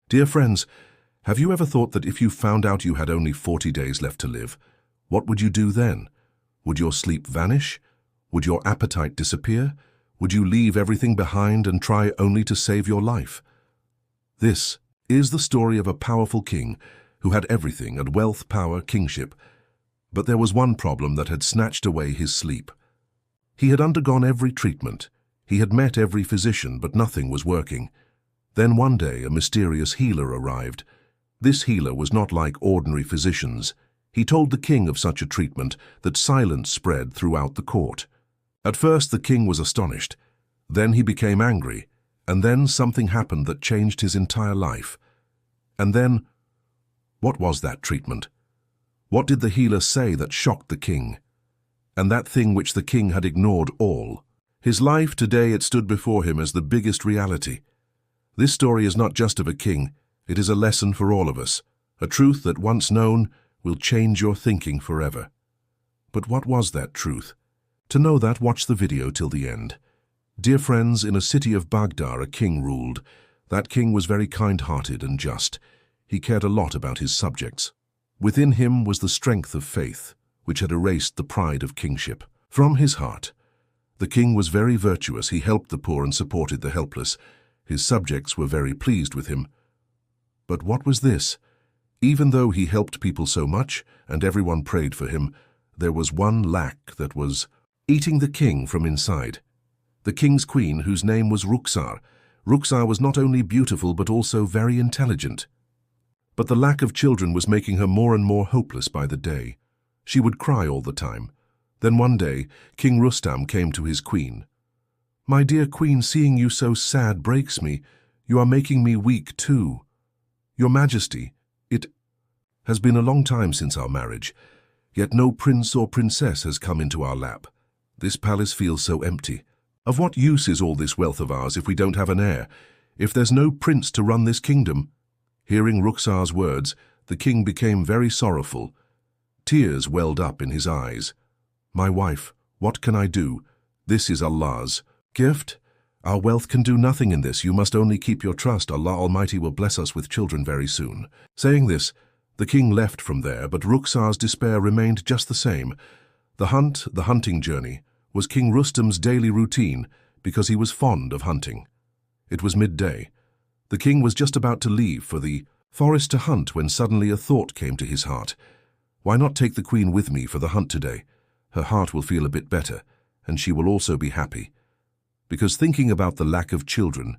Dear friends, have you ever thought that if you found out you had only 40 days left to live, what would you do then? Would your sleep vanish? Would your appetite disappear? Would you leave everything behind and try only to save your life? This is the story of a powerful king who had everything and wealth, power, kingship. But there was one problem that had snatched away his sleep. He had undergone every treatment. He had met every physician, but nothing was working. Then one day a mysterious healer arrived. This healer was not like ordinary physicians. He told the king of such a treatment that silence spread throughout the court. At first the king was astonished. Then he became angry. And then something happened that changed his entire life. And then, what was that treatment? What did the healer say that shocked the king? And that thing which the king had ignored all. His life today, it stood before him as the biggest reality. This story is not just of a king, it is a lesson for all of us. A truth that once known will change your thinking forever. But what was that truth? To know that, watch the video till the end. Dear friends, in a city of Baghdad a king ruled. That king was very kind-hearted and just. He cared a lot about his subjects. Within him was the strength of faith, which had erased the pride of kingship from his heart. The king was very virtuous. He helped the poor and supported the helpless. His subjects were very pleased with him. But what was this? Even though he helped people so much and everyone prayed for him, there was one lack that was eating the king from inside. The king's queen, whose name was Rukhsar. Rukhsar was not only beautiful but also very intelligent. But the lack of children was making her more and more hopeless by the day. She would cry all the time. Then one day, King Rustam came to his queen. "My dear queen, seeing you so sad breaks me. You are making me weak too. Your Majesty, it has been a long time since our marriage, yet no prince or princess has come into our lap. This palace feels so empty. Of what use is all this wealth of ours if we don't have an heir, if there's no prince to run this kingdom?" Hearing Rukhsar's words, the king became very sorrowful. Tears welled up in his eyes. "My wife, what can I do? This is Allah's gift. Our wealth can do nothing in this. You must only keep your trust. Allah Almighty will bless us with children very soon." Saying this, the king left from there, but Rukhsar's despair remained just the same. The hunting journey, was King Rustam's daily routine because he was fond of hunting. It was midday. The king was just about to leave for the forest to hunt when suddenly a thought came to his heart. Why not take the queen with me for the hunt today? Her heart will feel a bit better, and she will also be happy. Because thinking about the lack of children,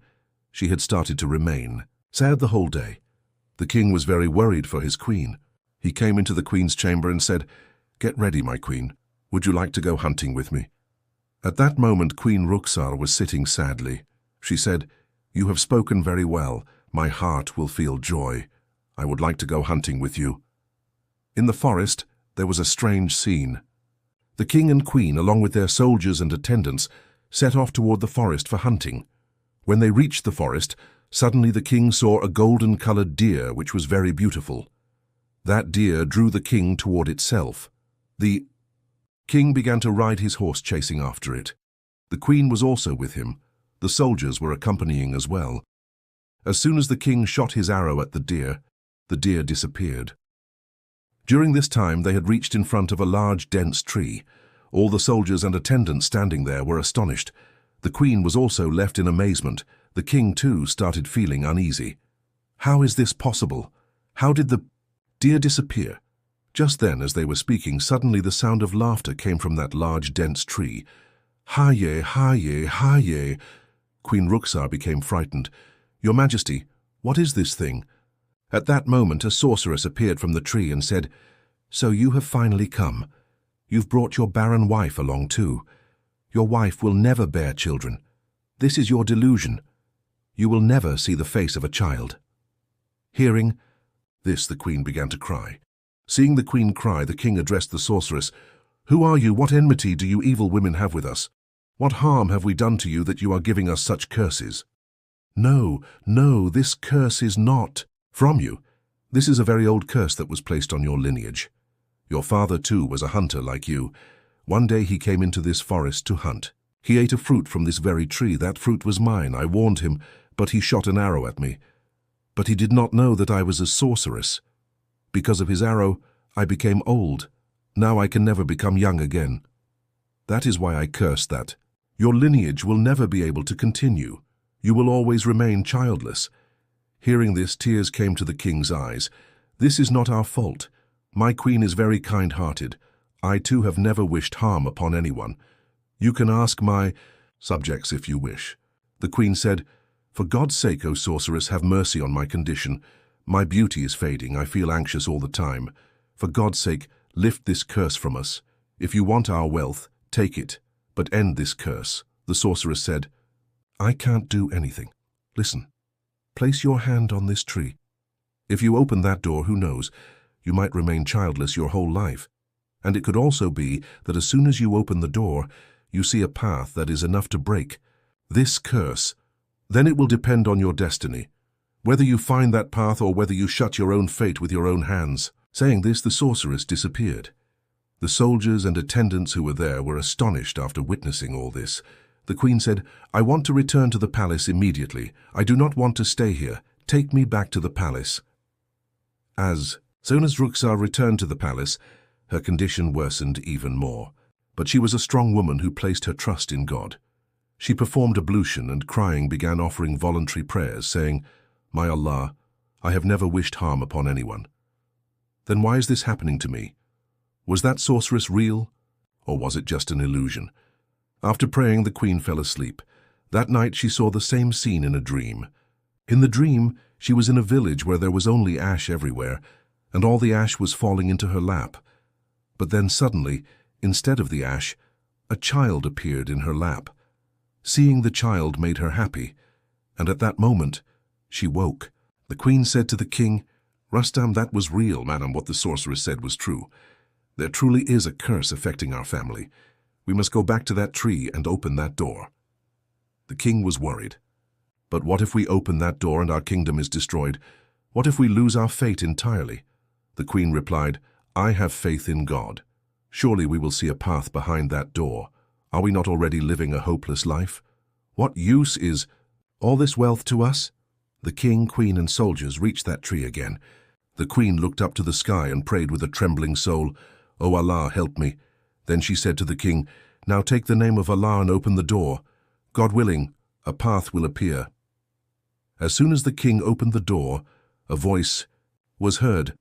she had started to remain sad the whole day. The king was very worried for his queen. He came into the queen's chamber and said, "Get ready, my queen. Would you like to go hunting with me?" At that moment, Queen Rukhsar was sitting sadly. She said, "You have spoken very well. My heart will feel joy. I would like to go hunting with you." In the forest, there was a strange scene. The king and queen, along with their soldiers and attendants, set off toward the forest for hunting. When they reached the forest, suddenly the king saw a golden-colored deer which was very beautiful. That deer drew the king toward itself. The king began to ride his horse chasing after it. The queen was also with him. The soldiers were accompanying as well. As soon as the king shot his arrow at the deer disappeared. During this time they had reached in front of a large dense tree. All the soldiers and attendants standing there were astonished. The queen was also left in amazement. The king too started feeling uneasy. How is this possible? How did the deer disappear? Just then, as they were speaking, suddenly the sound of laughter came from that large dense tree. "Haye, haye, haye." Queen Rukhsar became frightened. "Your Majesty, what is this thing?" At that moment a sorceress appeared from the tree and said, "So you have finally come. You've brought your barren wife along too. Your wife will never bear children. This is your delusion. You will never see the face of a child." Hearing this, the queen began to cry. Seeing the queen cry, the king addressed the sorceress. "Who are you? What enmity do you evil women have with us? What harm have we done to you that you are giving us such curses?" "No, no, this curse is not from you. This is a very old curse that was placed on your lineage. Your father too was a hunter like you. One day he came into this forest to hunt. He ate a fruit from this very tree. That fruit was mine. I warned him, but he shot an arrow at me. But he did not know that I was a sorceress. Because of his arrow, I became old. Now I can never become young again. That is why I cursed that. Your lineage will never be able to continue. You will always remain childless." Hearing this, tears came to the king's eyes. "This is not our fault. My queen is very kind-hearted. I too have never wished harm upon anyone. You can ask my subjects if you wish." The queen said, "For God's sake, O sorceress, have mercy on my condition. My beauty is fading. I feel anxious all the time. For God's sake, lift this curse from us. If you want our wealth, take it, but end this curse." The sorceress said, "I can't do anything. Listen, place your hand on this tree. If you open that door, who knows, you might remain childless your whole life. And it could also be that as soon as you open the door, you see a path that is enough to break this curse. Then it will depend on your destiny, whether you find that path or whether you shut your own fate with your own hands." Saying this, the sorceress disappeared. The soldiers and attendants who were there were astonished after witnessing all this. The queen said, "I want to return to the palace immediately. I do not want to stay here. Take me back to the palace." As soon as Ruxa returned to the palace, her condition worsened even more. But she was a strong woman who placed her trust in God. She performed ablution and, crying, began offering voluntary prayers, saying, "My Allah, I have never wished harm upon anyone. Then why is this happening to me? Was that sorceress real, or was it just an illusion?" After praying, the queen fell asleep. That night she saw the same scene in a dream. In the dream, she was in a village where there was only ash everywhere, and all the ash was falling into her lap. But then suddenly, instead of the ash, a child appeared in her lap. Seeing the child made her happy, and at that moment, she woke. The queen said to the king, "Rustam, that was real, madam. What the sorceress said was true. There truly is a curse affecting our family. We must go back to that tree and open that door." The king was worried. "But what if we open that door and our kingdom is destroyed? What if we lose our fate entirely?" The queen replied, "I have faith in God. Surely we will see a path behind that door. Are we not already living a hopeless life? What use is all this wealth to us?" The king, queen, and soldiers reached that tree again. The queen looked up to the sky and prayed with a trembling soul, "O Allah, help me." Then she said to the king, "Now take the name of Allah and open the door. God willing, a path will appear." As soon as the king opened the door, a voice was heard.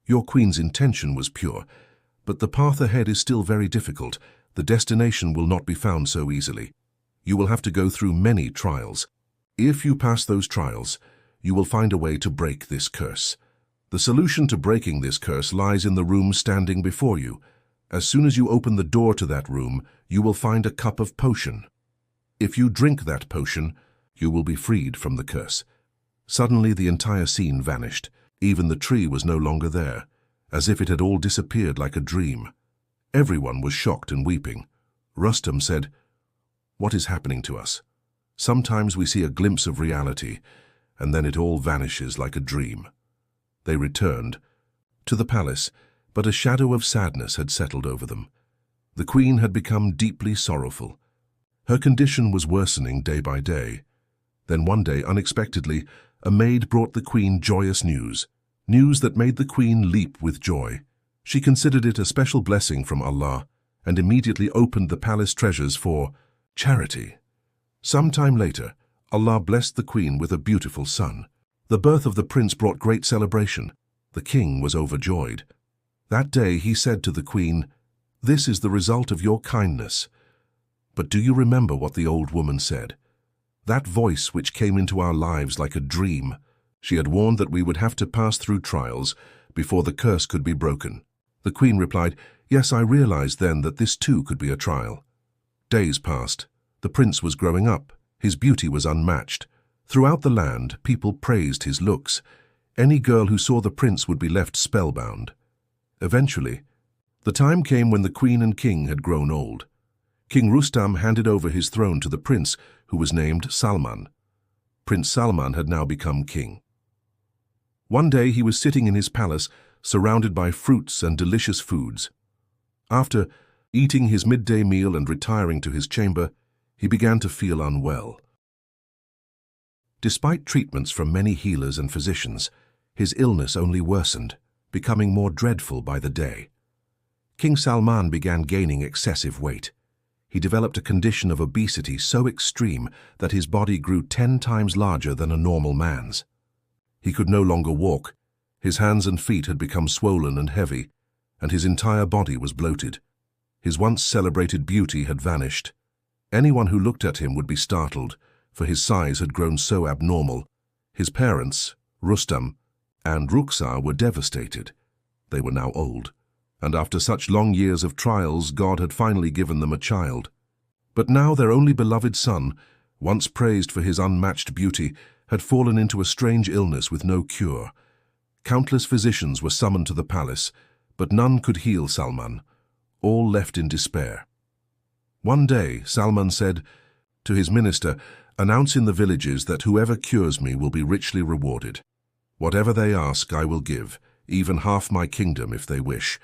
"Your queen's intention was pure, but the path ahead is still very difficult. The destination will not be found so easily. You will have to go through many trials. If you pass those trials, you will find a way to break this curse. The solution to breaking this curse lies in the room standing before you. As soon as you open the door to that room, you will find a cup of potion. If you drink that potion, you will be freed from the curse." Suddenly the entire scene vanished. Even the tree was no longer there, as if it had all disappeared like a dream. Everyone was shocked and weeping. Rustam said, "What is happening to us? Sometimes we see a glimpse of reality, and then it all vanishes like a dream." They returned to the palace, but a shadow of sadness had settled over them. The queen had become deeply sorrowful. Her condition was worsening day by day. Then one day, unexpectedly, a maid brought the queen joyous news that made the queen leap with joy. She considered it a special blessing from Allah and immediately opened the palace treasures for charity. Some time later, Allah blessed the queen with a beautiful son. The birth of the prince brought great celebration. The king was overjoyed. That day he said to the queen, "This is the result of your kindness." But do you remember what the old woman said? That voice which came into our lives like a dream. She had warned that we would have to pass through trials before the curse could be broken. The queen replied, "Yes, I realized then that this too could be a trial." Days passed. The prince was growing up. His beauty was unmatched. Throughout the land, people praised his looks. Any girl who saw the prince would be left spellbound. Eventually, the time came when the queen and king had grown old. King Rustam handed over his throne to the prince, who was named Salman. Prince Salman had now become king. One day he was sitting in his palace, surrounded by fruits and delicious foods. After eating his midday meal and retiring to his chamber, he began to feel unwell. Despite treatments from many healers and physicians, his illness only worsened, becoming more dreadful by the day. King Salman began gaining excessive weight. He developed a condition of obesity so extreme that his body grew 10 times larger than a normal man's. He could no longer walk. His hands and feet had become swollen and heavy, and his entire body was bloated. His once celebrated beauty had vanished. Anyone who looked at him would be startled, for his size had grown so abnormal. His parents, Rustam and Rukhsar, were devastated. They were now old, and after such long years of trials, God had finally given them a child. But now their only beloved son, once praised for his unmatched beauty, had fallen into a strange illness with no cure. Countless physicians were summoned to the palace, but none could heal Salman. All left in despair. One day, Salman said to his minister, "Announce in the villages that whoever cures me will be richly rewarded. Whatever they ask, I will give, even half my kingdom if they wish."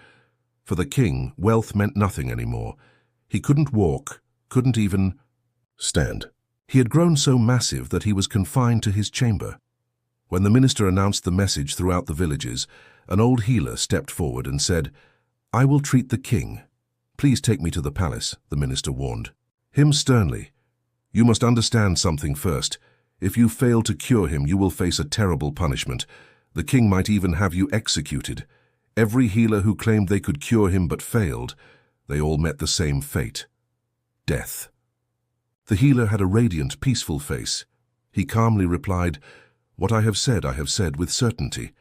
For the king, wealth meant nothing anymore. He couldn't walk, couldn't even stand. He had grown so massive that he was confined to his chamber. When the minister announced the message throughout the villages, an old healer stepped forward and said, "I will treat the king. Please take me to the palace," the minister warned him sternly. "You must understand something first. If you fail to cure him, you will face a terrible punishment. The king might even have you executed. Every healer who claimed they could cure him but failed, they all met the same fate: death." The healer had a radiant, peaceful face. He calmly replied, "What I have said with certainty.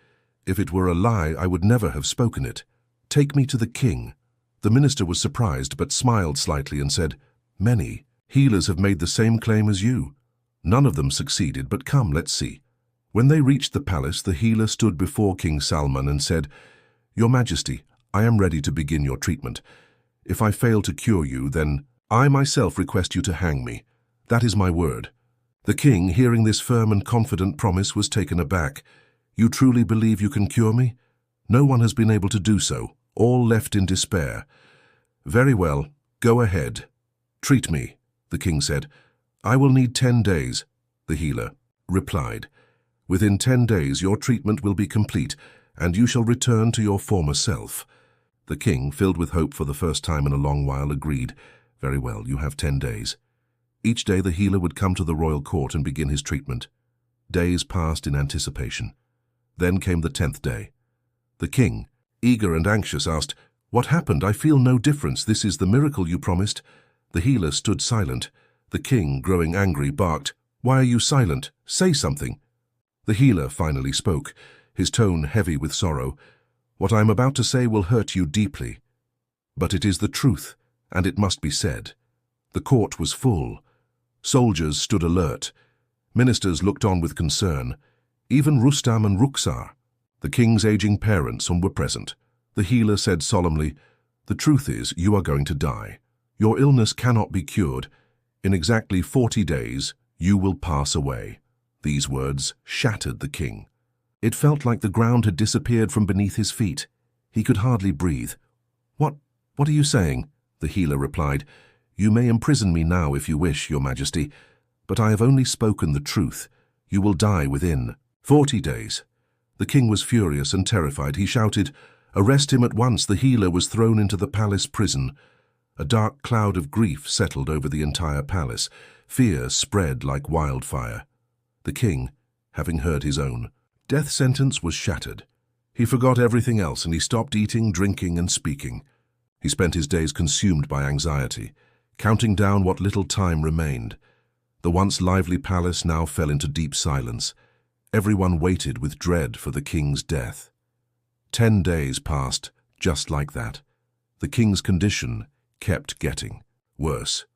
If it were a lie, I would never have spoken it. Take me to the king." The minister was surprised but smiled slightly and said, "Many healers have made the same claim as you. None of them succeeded, but come, let's see." When they reached the palace, the healer stood before King Salman and said, "Your Majesty, I am ready to begin your treatment. If I fail to cure you, then I myself request you to hang me. That is my word." The king, hearing this firm and confident promise, was taken aback. "You truly believe you can cure me? No one has been able to do so, all left in despair." "Very well, go ahead. Treat me," the king said. "I will need 10 days, the healer replied. "Within 10 days your treatment will be complete, and you shall return to your former self." The king, filled with hope for the first time in a long while, agreed. "Very well, you have 10 days. Each day the healer would come to the royal court and begin his treatment. Days passed in anticipation. Then came the 10th day. The king, eager and anxious, asked, "What happened? I feel no difference. This is the miracle you promised." The healer stood silent. The king, growing angry, barked, "Why are you silent? Say something." The healer finally spoke, his tone heavy with sorrow. "What I am about to say will hurt you deeply. But it is the truth, and it must be said." The court was full. Soldiers stood alert. Ministers looked on with concern. Even Rustam and Rukhsar, the king's aging parents, were present. The healer said solemnly, "The truth is, you are going to die. Your illness cannot be cured. In exactly 40 days, you will pass away." These words shattered the king. It felt like the ground had disappeared from beneath his feet. He could hardly breathe. What are you saying?" the healer replied. "You may imprison me now if you wish, Your Majesty, but I have only spoken the truth. You will die within 40 days. The king was furious and terrified. He shouted, "Arrest him at once!" The healer was thrown into the palace prison. A dark cloud of grief settled over the entire palace. Fear spread like wildfire. The king, having heard his own death sentence, was shattered. He forgot everything else, and he stopped eating, drinking, and speaking. He spent his days consumed by anxiety, counting down what little time remained. The once lively palace now fell into deep silence. Everyone waited with dread for the king's death. 10 days passed just like that. The king's condition kept getting worse.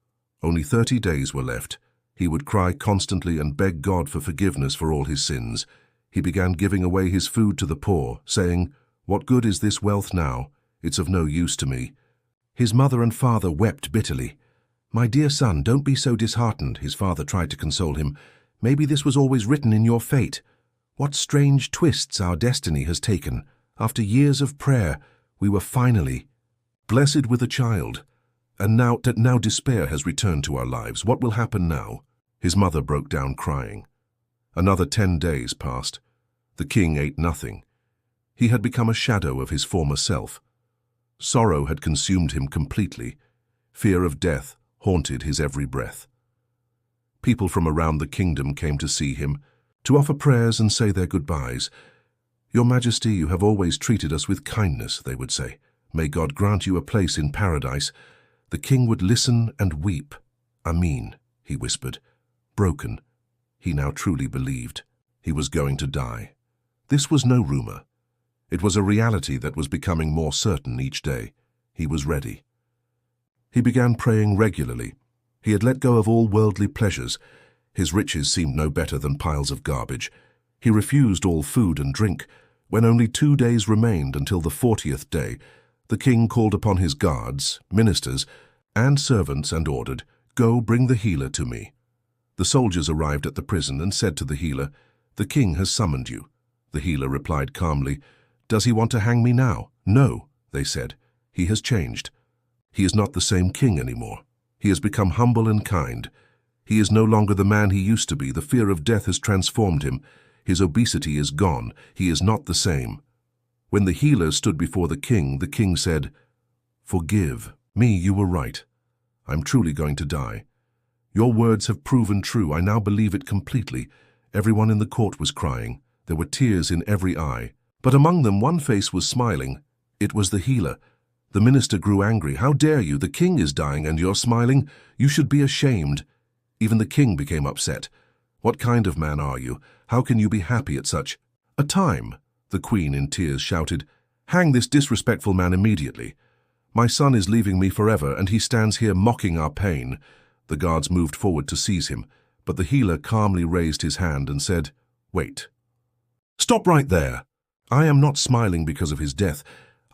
Only 30 days were left. He would cry constantly and beg God for forgiveness for all his sins. He began giving away his food to the poor, saying, "What good is this wealth now? It's of no use to me." His mother and father wept bitterly. "My dear son, don't be so disheartened," his father tried to console him. "Maybe this was always written in your fate. What strange twists our destiny has taken. After years of prayer, we were finally blessed with a child. And now despair has returned to our lives. What will happen now?" His mother broke down crying. Another 10 days passed. The king ate nothing. He had become a shadow of his former self. Sorrow had consumed him completely. Fear of death haunted his every breath. People from around the kingdom came to see him, to offer prayers and say their goodbyes. "Your Majesty, you have always treated us with kindness," they would say. "May God grant you a place in paradise." The king would listen and weep. "Amin," he whispered. Broken, he now truly believed he was going to die. This was no rumor. It was a reality that was becoming more certain each day. He was ready. He began praying regularly. He had let go of all worldly pleasures. His riches seemed no better than piles of garbage. He refused all food and drink. When only 2 days remained until the 40th day, the king called upon his guards, ministers, and servants and ordered, "Go, bring the healer to me." The soldiers arrived at the prison and said to the healer, "The king has summoned you." The healer replied calmly, "Does he want to hang me now?" "No," they said. "He has changed. He is not the same king anymore. He has become humble and kind. He is no longer the man he used to be. The fear of death has transformed him. His obesity is gone. He is not the same." When the healer stood before the king said, "Forgive me, you were right. I'm truly going to die. Your words have proven true. I now believe it completely." Everyone in the court was crying. There were tears in every eye. But among them, one face was smiling. It was the healer. The minister grew angry. "How dare you? The king is dying and you're smiling? You should be ashamed." Even the king became upset. "What kind of man are you? How can you be happy at such a time?" The queen, in tears, shouted, "Hang this disrespectful man immediately. My son is leaving me forever, and he stands here mocking our pain." The guards moved forward to seize him, but the healer calmly raised his hand and said, "Wait. Stop right there. I am not smiling because of his death.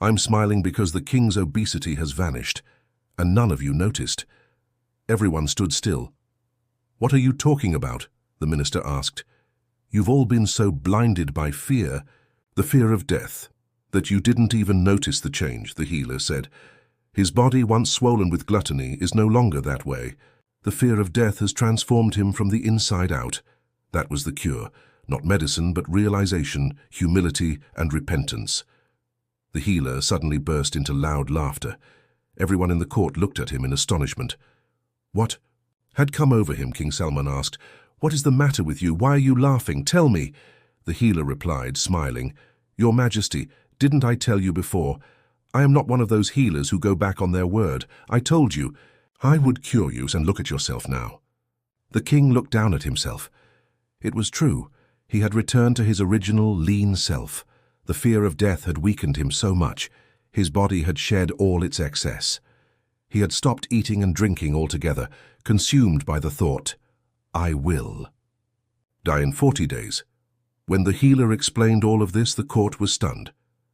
I'm smiling because the king's obesity has vanished, and none of you noticed." Everyone stood still. "What are you talking about?" the minister asked. "You've all been so blinded by fear, the fear of death, that you didn't even notice the change," the healer said. "His body, once swollen with gluttony, is no longer that way. The fear of death has transformed him from the inside out. That was the cure, not medicine, but realization, humility, and repentance." The healer suddenly burst into loud laughter. Everyone in the court looked at him in astonishment. "What had come over him?" King Salman asked. "What is the matter with you? Why are you laughing? Tell me." The healer replied, smiling, "Your Majesty, didn't I tell you before? I am not one of those healers who go back on their word. I told you I would cure you, and look at yourself now." The king looked down at himself. It was true. He had returned to his original lean self. The fear of death had weakened him so much. His body had shed all its excess. He had stopped eating and drinking altogether, consumed by the thought, "I will die in 40 days. When the healer explained all of this, the court was stunned.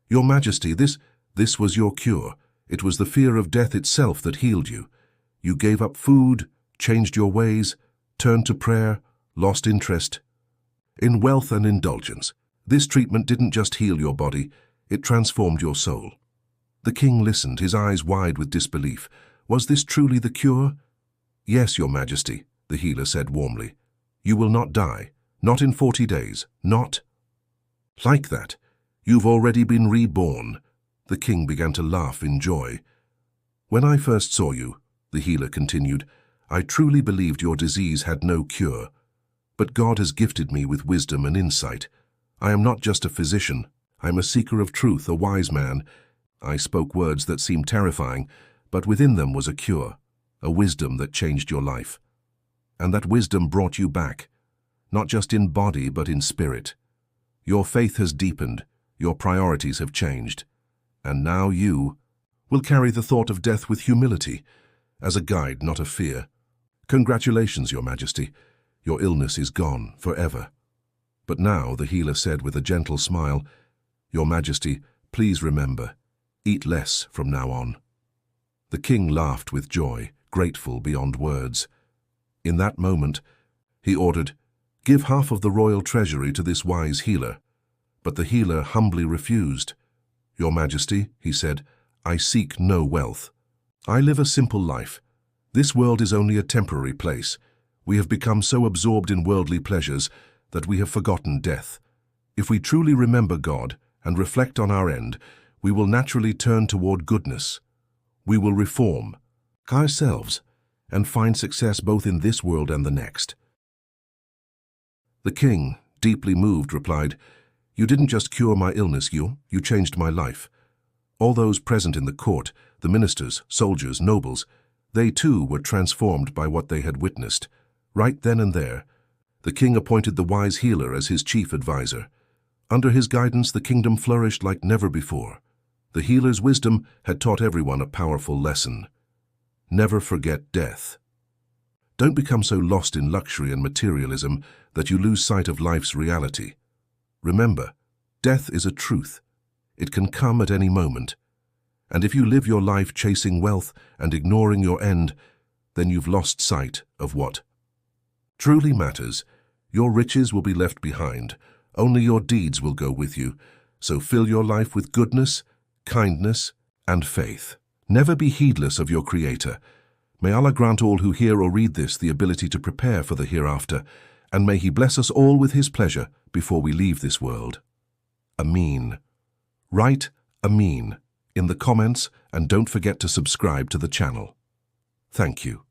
"Your Majesty, this was your cure. It was the fear of death itself that healed you. You gave up food, changed your ways, turned to prayer, lost interest in wealth and indulgence. This treatment didn't just heal your body, it transformed your soul." The king listened, his eyes wide with disbelief. Was this truly the cure? "Yes, Your Majesty," the healer said warmly. "You will not die, not in 40 days, not like that. You've already been reborn." The king began to laugh in joy. "When I first saw you," the healer continued, "I truly believed your disease had no cure. But God has gifted me with wisdom and insight. I am not just a physician. I'm a seeker of truth, a wise man." I spoke words that seemed terrifying, but within them was a cure, a wisdom that changed your life. And that wisdom brought you back, not just in body but in spirit. Your faith has deepened, your priorities have changed, and now you will carry the thought of death with humility, as a guide, not a fear. Congratulations, Your Majesty. Your illness is gone forever. But now, the healer said with a gentle smile, "Your Majesty, please remember, eat less from now on." The king laughed with joy, grateful beyond words. In that moment, he ordered, "Give half of the royal treasury to this wise healer." But the healer humbly refused. "Your Majesty," he said, "I seek no wealth. I live a simple life. This world is only a temporary place. We have become so absorbed in worldly pleasures that we have forgotten death. If we truly remember God and reflect on our end, we will naturally turn toward goodness. We will reform ourselves and find success both in this world and the next. The king, deeply moved, replied, "You didn't just cure my illness, you changed my life." All those present in the court, the ministers, soldiers, nobles, they too were transformed by what they had witnessed. Right then and there, the king appointed the wise healer as his chief advisor. Under his guidance, the kingdom flourished like never before. The healer's wisdom had taught everyone a powerful lesson. Never forget death. Don't become so lost in luxury and materialism that you lose sight of life's reality. Remember, death is a truth. It can come at any moment. And if you live your life chasing wealth and ignoring your end, then you've lost sight of what truly matters. Your riches will be left behind. Only your deeds will go with you. So fill your life with goodness, kindness, and faith. Never be heedless of your Creator. May Allah grant all who hear or read this the ability to prepare for the hereafter, and may He bless us all with His pleasure before we leave this world. Ameen. Write Ameen in the comments and don't forget to subscribe to the channel. Thank you.